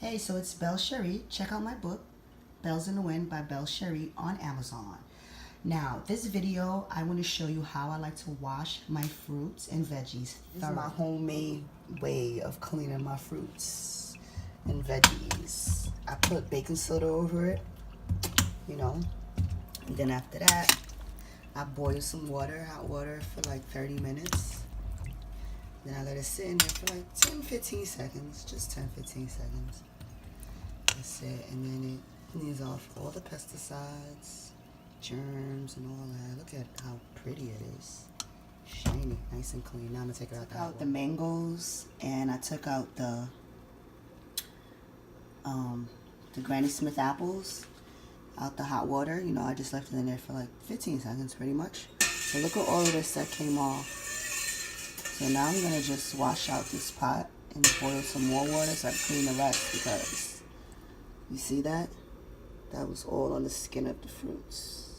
Hey, so it's Belle Cherie. Check out my book, Bells in the Wind by Belle Cherie on Amazon. Now, this video, I want to show you how I like to wash my fruits and veggies. This is my homemade way of cleaning my fruits and veggies. I put baking soda over it, and then after that, I boil some water, hot water, for like 30 minutes. Then I let it sit in there for like 10-15 seconds, just 10-15 seconds. That's it, and then it cleans off all the pesticides, germs, and all that. Look at how pretty it is. Shiny, nice and clean. Now I'm gonna take it out. Out the mangoes, and I took out the Granny Smith apples out the hot water. I just left it in there for like 15 seconds pretty much. So look at all of this that came off. So now I'm gonna just wash out this pot and boil some more water so I can clean the rest, because you see that? That was all on the skin of the fruits.